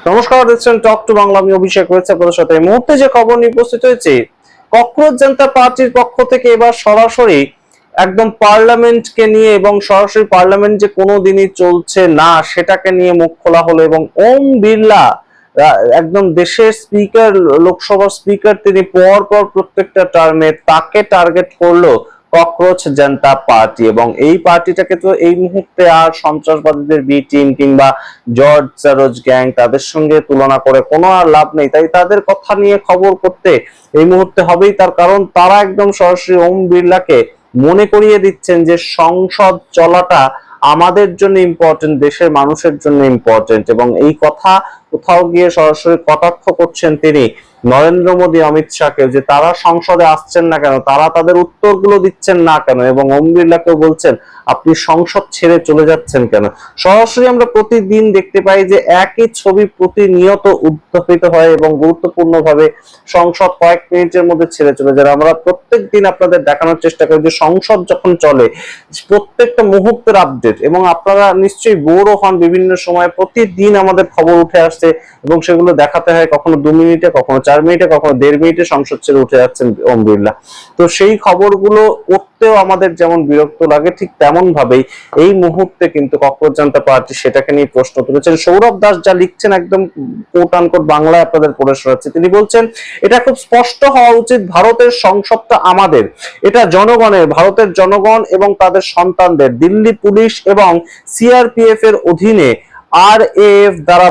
নমস্কার, দেখছেন talk to Bangla. আমি অভিষেক রয়েছে আপনাদের সাথে। এই মুহূর্তে যে খবর নিয়ে উপস্থিত হয়েছে, ককরোচ জনতা পার্টির পক্ষ থেকে এবার সরাসরি একদম পার্লামেন্টকে নিয়ে এবং সরাসরি পার্লামেন্ট যে কোনোদিনই চলছে না সেটাকে নিয়ে মুখ খোলা হলো। এবং ওম বিড়লা একদম দেশের স্পিকার, লোকসভার স্পিকার, তিনি পর পর প্রত্যেকটা টার্মে তাকে টার্গেট করলো ককরোচ জনতা পার্টি। এবং এই পার্টিটাকে তো এই মুহূর্তে আর সন্ত্রাসবাদীদের বি টিম কিংবা জর্জ সরোজ গ্যাং তাদের সঙ্গে তুলনা করে কোনো আর লাভ নেই। তাই তাদের কথা নিয়ে খবর করতে এই মুহূর্তে হবেই, তার কারণ তারা একদম সরাসরি ওম বিড়লাকে মনে করিয়ে দিচ্ছেন যে সংসদ চলাটা আমাদের জন্য ইম্পর্টেন্ট, দেশের মানুষের জন্য ইম্পর্টেন্ট। এবং এই কথা কোথাও গিয়ে সরাসরি কটাক্ষ করছেন তিনি নরেন্দ্র মোদী, অমিত শাহকে, যে তারা সংসদে আসছেন না কেন, তারা তাদের উত্তরগুলো দিচ্ছেন না কেন। এবং ওম বিড়লাকেও বলছেন আপনি সংসদ ছেড়ে চলে যাচ্ছেন কেন। সরাসরি আমরা প্রতিদিন দেখতে পাই যে একই ছবি প্রতিনিয়ত উত্থাপিত হয় এবং গুরুত্বপূর্ণভাবে সংসদ কয়েক মিনিটের মধ্যে ছেড়ে চলে যায়। আমরা প্রত্যেক দিন আপনাদের দেখানোর চেষ্টা করি যে সংসদ যখন চলে প্রত্যেকটা মুহূর্তের আপডেট, এবং আপনারা নিশ্চয়ই বোরও হন বিভিন্ন সময়। প্রতিদিন আমাদের খবর উঠে আসছে এবং সেগুলো দেখাতে হয়, কখনো 2 মিনিটে, কখনো 4 মিনিটে, কখনো 1.5 মিনিটে সংসদ ছেড়ে উঠে যাচ্ছেন ওম বিড়লা। তো সেই খবরগুলো পড়তেও আমাদের যেমন বিরক্ত লাগে, ঠিক তেমন ভাবেই এই মুহূর্তে কিন্তু ককরোচ জনতা পার্টি সেটাকে নিয়ে প্রশ্ন তুলেছেন। সৌরভ দাস যা লিখছেন একদম কোট আনকোট বাংলায় আপনাদের পড়ে শোনাচ্ছি। তিনি বলছেন এটা খুব স্পষ্ট হওয়া উচিত, ভারতের সংসদটা আমাদের, এটা জনগণের, ভারতের জনগণ এবং তাদের সন্তানদের। দিল্লি পুলিশ এবং সিআরপিএফ এর অধীনে আরএএফ দ্বারা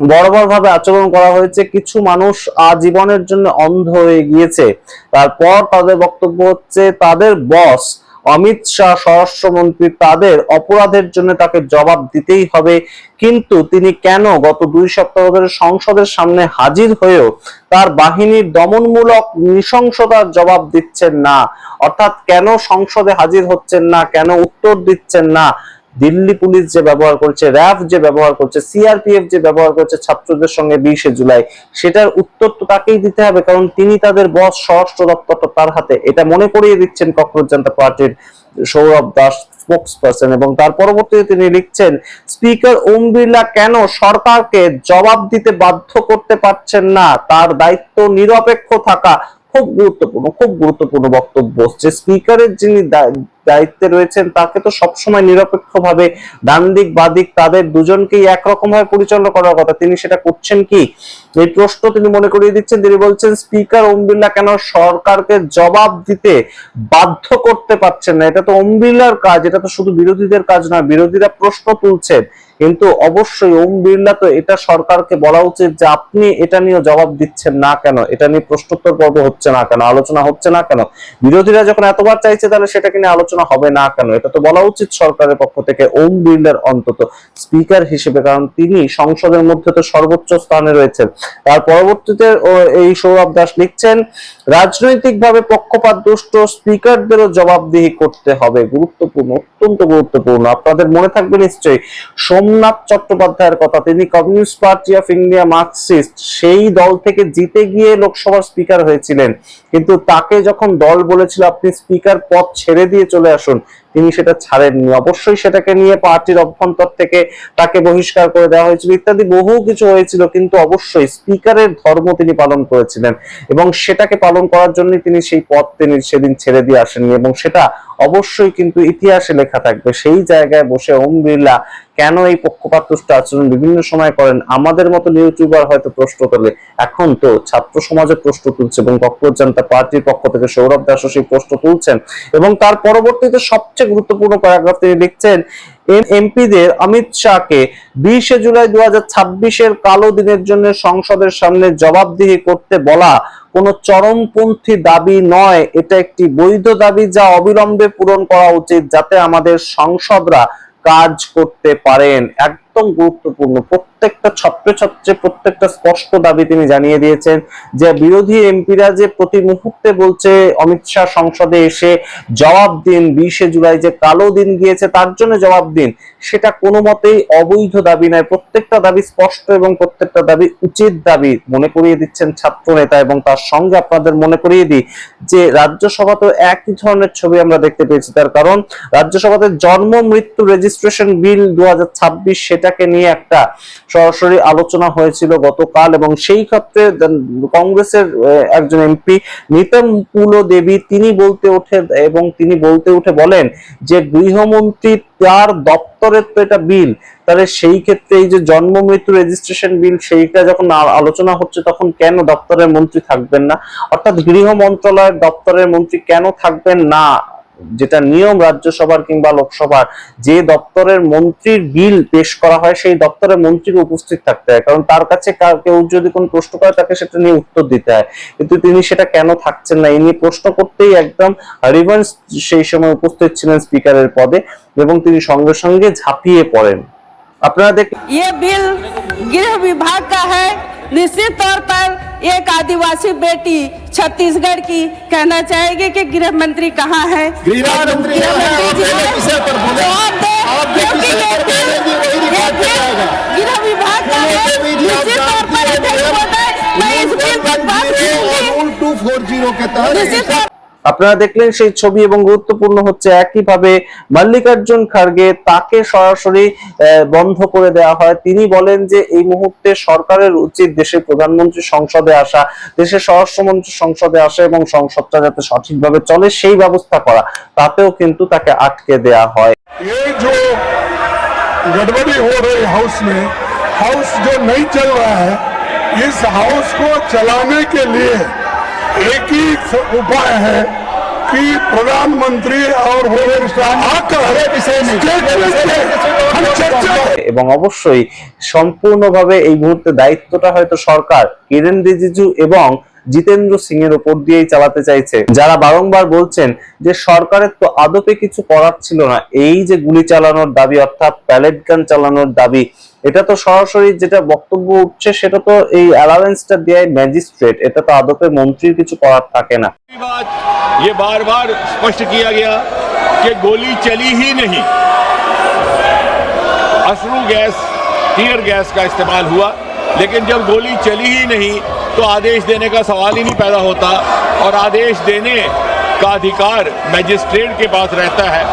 বর্বরভাবে আচরণ করা হয়েছে। কিছু মানুষ আজীবনের জন্য অন্ধ হয়ে গিয়েছে। তারপর তাদের বক্তব্য হচ্ছে তাদের বস অমিত শাহ স্বরাষ্ট্রমন্ত্রী, তাদের অপরাধের জন্য তাকে জবাব দিতেই হবে। কিন্তু তিনি কেন গত 2 সপ্তাহ ধরে সংসদের সামনে হাজির হয়েও তার বাহিনীর দমনমূলক নৃশংসতার জবাব দিচ্ছেন না? অর্থাৎ কেন সংসদে হাজির হচ্ছেন না, কেন উত্তর দিচ্ছেন না? দিল্লি পুলিশ যে ব্যবহার করছে, র্যাব যে ব্যবহার করছে, সিআরপিএফ যে ব্যবহার করছে ছাত্রদের সঙ্গে 20 জুলাই, সেটার উত্তর তো তাকেই দিতে হবে, কারণ তিনি তাদের বস, স্বরাষ্ট্র দপ্তরটা তার হাতে। এটা মনে করিয়ে দিচ্ছেন ককরোচ জনতা পার্টির সৌরভ দাস, স্পোকসপারসন। এবং তার পরবর্তীতে তিনি লিখছেন স্পিকার ওম বিড়লা কেন সরকারকে জবাব দিতে বাধ্য করতে পারছেন না, তার দায়িত্ব নিরপেক্ষ থাকা। খুব গুরুত্বপূর্ণ, খুব গুরুত্বপূর্ণ বক্তব্য। যে স্পিকারের যিনি দায়িত্বে রয়েছেন তাকে তো সবসময় নিরপেক্ষভাবে ডান দিক বাঁ দিক তাদের দুজনকেই একরকম ভাবে পরিচালনা করার কথা, তিনি সেটা করছেন কি? এই প্রশ্ন তিনি মনে করিয়ে দিচ্ছেন। তিনি বলছেন স্পিকার ওম বিড়লা কেন সরকারকে জবাব দিতে বাধ্য করতে পারছেন না। এটা তো ওম বিড়লার কাজ, এটা তো শুধু বিরোধীদের কাজ নয়। বিরোধীরা প্রশ্ন তুলছেন, কিন্তু অবশ্যই ওম বিড়লা তো এটা সরকারকে বলা উচিত যে আপনি এটা নিয়ে জবাব দিচ্ছেন না কেন, এটা নিয়ে প্রশ্নোত্তর পর্ব হচ্ছে না কেন, আলোচনা হচ্ছে না কেন। বিরোধীরা যখন এতবার চাইছে তাহলে সেটাকে নিয়ে আলোচনা হবে না কেন? এটা তো বলা উচিত সরকারের পক্ষ থেকে ওম বিড়লার, অন্তত স্পিকার হিসেবে, কারণ তিনি সংসদের মধ্যে তো সর্বোচ্চ স্থানে রয়েছেন। তার পরবর্তীতে এই সৌরভ দাস লিখছেন রাজনৈতিকভাবে পক্ষপাত দুষ্ট স্পিকারদেরও জবাবদিহি করতে হবে। গুরুত্বপূর্ণ, অত্যন্ত গুরুত্বপূর্ণ। আপনাদের মনে থাকবে নিশ্চয়ই সোমনাথ চট্টোপাধ্যায়ের কথা। তিনি communist party of India, Marxist, সেই দল থেকে জিতে গিয়ে লোকসভার স্পিকার হয়েছিলেন। কিন্তু তাকে যখন দল বলেছিল আপনি স্পিকার পদ ছেড়ে দিয়ে চলে আসুন, তিনি সেটা ছাড়েননি। অবশ্যই সেটাকে নিয়ে পার্টির অভ্যন্তর থেকে তাকে বহিষ্কার করে দেওয়া হয়েছিল, ইত্যাদি বহু কিছু হয়েছিল। কিন্তু অবশ্যই স্পিকারের ধর্ম তিনি পালন করেছিলেন এবং সেটাকে পালন করার জন্য তিনি সেই পদ তিনি সেদিন ছেড়ে দিয়ে আসেননি। এবং সেটা অবশ্যই কিন্তু ইতিহাসে লেখা থাকবে। সেই জায়গায় বসে ওম বিড়লা কেন এই পক্ষপাতদুষ্ট আচরণ বিভিন্ন সময় করেন, আমাদের মতো ইউটিউবার হয়তো প্রশ্ন তোলে, এখন তো ছাত্র সমাজে প্রশ্ন তুলছে এবং ককরোচ জনতা পার্টির পক্ষ থেকে সৌরভ দাসও সেই প্রশ্ন তুলছেন। এবং তার পরবর্তীতে সবচেয়ে গুরুত্বপূর্ণ প্যারাগ্রাফ তিনি লিখছেন এমপিদের অমিত শাহকে 20 জুলাই 2026-এর কালো দিনের জন্য সংসদের সামনে জবাবদিহি করতে বলা কোন চরমপন্থী দাবি নয়, এটা একটি বৈধ দাবি যা অবিলম্বে পূরণ করা উচিত যাতে আমাদের সংসদরা কাজ করতে পারেন। একদম গুরুত্বপূর্ণ, প্রত্যেকটা ছত্রে ছত্রে প্রত্যেকটা স্পষ্ট দাবি তিনি জানিয়ে দিয়েছেন। যে বিরোধী এমপিরা যে প্রতি মুহূর্তে বলছে অমিত শাহ সংসদে এসে জবাব দিন, 20 জুলাই যে কালো দিন গিয়েছে তার জন্য জবাব দিন, সেটা কোনো মতেই অবৈধ দাবি নয়। প্রত্যেকটা দাবি স্পষ্ট এবং প্রত্যেকটা দাবি উচিত দাবি মনে করিয়ে দিচ্ছেন ছাত্র নেতা। এবং তার সঙ্গে আপনাদের মনে করিয়ে দিই যে রাজ্যসভাতেও একই ধরনের ছবি আমরা দেখতে পেয়েছি। তার কারণ রাজ্যসভাতে জন্ম মৃত্যু রেজিস্ট্রেশন বিল 2026 সেটাকে নিয়ে একটা সরাসরি আলোচনা হয়েছিল গতকাল, এবং সেই ক্ষেত্রে কংগ্রেসের একজন এমপি নিতম্বুল দেবী তিনি বলতে উঠে বলেন যে গৃহমন্ত্রী তার দপ্তরের তো এটা বিল, তাহলে সেই ক্ষেত্রে এই যে জন্ম মৃত্যু রেজিস্ট্রেশন বিল সেইটা যখন আলোচনা হচ্ছে তখন কেন দপ্তরের মন্ত্রী থাকবেন না, অর্থাৎ গৃহ মন্ত্রণালয়ের দপ্তরের মন্ত্রী কেন থাকবেন না, যেটা নিয়ম রাজ্যসভার কিংবা লোকসভার, যে দপ্তরের মন্ত্রীর বিল পেশ করা হয় সেই দপ্তরের মন্ত্রীকে উপস্থিত থাকতে হয়, কারণ তার কাছে কেউ যদি কোনো প্রশ্ন করে তাকে সেটা নিয়ে উত্তর দিতে হয়, কিন্তু তিনি সেটা কেন থাকছেন না এই নিয়ে প্রশ্ন করতেই একদম হরিবংশ সেই সময় উপস্থিত ছিলেন স্পিকারের পদে এবং তিনি সঙ্গে সঙ্গে ঝাঁপিয়ে পড়েন। আপনারা দেখেন ये बिल गृह विभाग का है। निश्चित तौर पर एक आदिवासी बेटी छत्तीसगढ़ की कहना चाहेगी कि गृह मंत्री कहाँ है। गृह मंत्री गृह विभाग का है, निश्चित तौर पर अध्यक्ष महोदय मैं इस बिल पर बात करूंगी। 240 के तहत निश्चित तौर আপনারা দেখলেন সেই ছবি, এবং গুরুত্বপূর্ণ হচ্ছে একইভাবে মল্লিকার্জুন খার্গে তাকে সরাসরি বন্ধ করে দেওয়া হয়। তিনি বলেন যে এই মুহূর্তে সরকারের উচিত দেশের প্রধানমন্ত্রী সংসদে আসা, দেশের স্বরাষ্ট্রমন্ত্রী সংসদে আসা এবং সংসদটা যাতে সঠিকভাবে চলে সেই ব্যবস্থা করা, তাতেও কিন্তু তাকে আটকে দেওয়া হয়। ये जो गड़बड़ी हो रही हाउस में, हाउस जो नहीं चल रहा है, इस हाउस को चलाने के लिए एक ही उपाय है कि प्रधानमंत्री और होम मिनिस्टर आकर এবং অবশ্যই সম্পূর্ণভাবে এই মুহূর্তে দায়িত্বটা হয়তো সরকার কিরেন রিজিজু এবং জিতেন্দ্র সিং এর উপর দিয়েই চালাতে চাইছে, যারা বারংবার বলছেন যে সরকারের তো আদপে কিছু করার ছিল না, এই যে গুলি চালানোর দাবি অর্থাৎ প্যালেট গান চালানোর দাবি, এটা তো সরাসরি যেটা বক্তব্য উঠছে সেটা তো এই অ্যালাউন্সটা দেয় ম্যাজিস্ট্রেট, এটা তো আদপে মন্ত্রীর কিছু করার থাকে না। ये बार बार स्पष्ट किया गया कि गोली चली ही नहीं, अश्रु गैस टीयर गैस का इस्तेमाल हुआ, लेकिन जब गोली चली ही नहीं तो आदेश देने का सवाल ही नहीं पैदा होता, और आदेश देने का अधिकार मैजिस्ट्रेट के पास रहता है।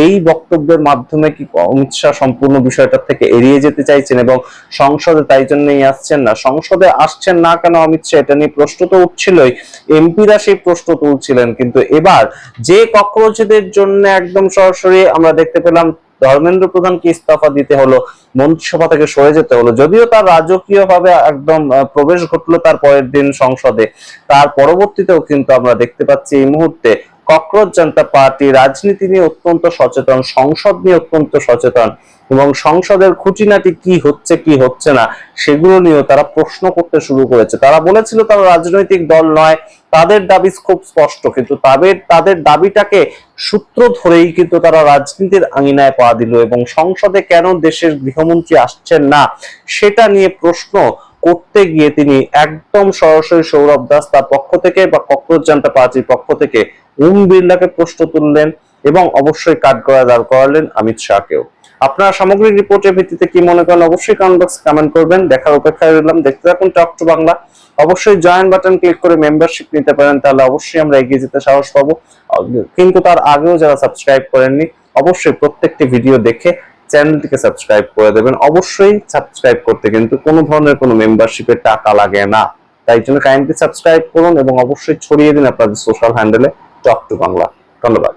এই বক্তব্যের মাধ্যমে কি অমিত শাহ সম্পূর্ণ বিষয়টা থেকে এড়িয়ে যেতে চাইছেন এবং সংসদে তাই জন্যই আসছেন না? সংসদে আসছেন না কেন অমিত শাহ, এটা নিয়ে প্রশ্ন তো উঠছিলই, এমপিরা সেই প্রশ্ন তুলছিলেন, কিন্তু এবার যে ককরোচদের জন্য একদম সরাসরি আমরা দেখতে পেলাম ধর্মেন্দ্র প্রধানকে ইস্তফা দিতে হলো, মন্ত্রিসভা থেকে সরে যেতে হলো, যদিও তার রাজকীয় ভাবে একদম প্রবেশ ঘটলো তার পরের দিন সংসদে, তার পরবর্তীতেও কিন্তু আমরা দেখতে পাচ্ছি এই মুহূর্তে ককরোচ জনতা পার্টি রাজনীতি নিয়ে অত্যন্ত সচেতন, সংসদ নিয়ে অত্যন্ত সচেতন, এবং সংসদের খুঁটিনাটি কি হচ্ছে কি হচ্ছে না সেগুলো নিয়েও তারা প্রশ্ন করতে শুরু করেছে। তারা বলেছিল তারা রাজনৈতিক দল নয়, তাদের দাবি খুব স্পষ্ট, কিন্তু তাদের দাবিটাকে সূত্র ধরেই কিন্তু তারা রাজনীতির আঙিনায় পা দিল, এবং সংসদে কেন দেশের গৃহমন্ত্রী আসছেন না সেটা নিয়ে প্রশ্ন করতে গিয়ে তিনি একদম সরাসরি সৌরভ দাস তার পক্ষ থেকে বা ককরোচ জনতা পার্টির পক্ষ থেকে ওম বিড়লাকে প্রশ্ন তুললেন এবং অবশ্যই কাঠগড়ায় দাঁড় করালেন অমিত শাহকেও। আপনারা সামগ্রিক রিপোর্টের ভিত্তিতে কি মনে করেন অবশ্যই কমেন্ট বক্সে কমেন্ট করবেন। দেখার অপেক্ষায় রইলাম, দেখতে থাকুন টক টু বাংলা। অবশ্যই জয়েন বাটন ক্লিক করে মেম্বারশিপ নিতে পারেন, তাহলে অবশ্যই আমরা এগিয়ে যেতে সাহস পাবো। কিন্তু তার আগেও যারা সাবস্ক্রাইব করেননি অবশ্যই প্রত্যেকটি ভিডিও দেখে চ্যানেলটিকে সাবস্ক্রাইব করে দেবেন। অবশ্যই সাবস্ক্রাইব করতে কিন্তু কোনো ধরনের কোনো মেম্বারশিপের টাকা লাগে না, তাই জন্য কাইন্ডলি সাবস্ক্রাইব করুন এবং অবশ্যই ছড়িয়ে দিন আপনাদের সোশ্যাল হ্যান্ডেলে টক টু বাংলা। ধন্যবাদ।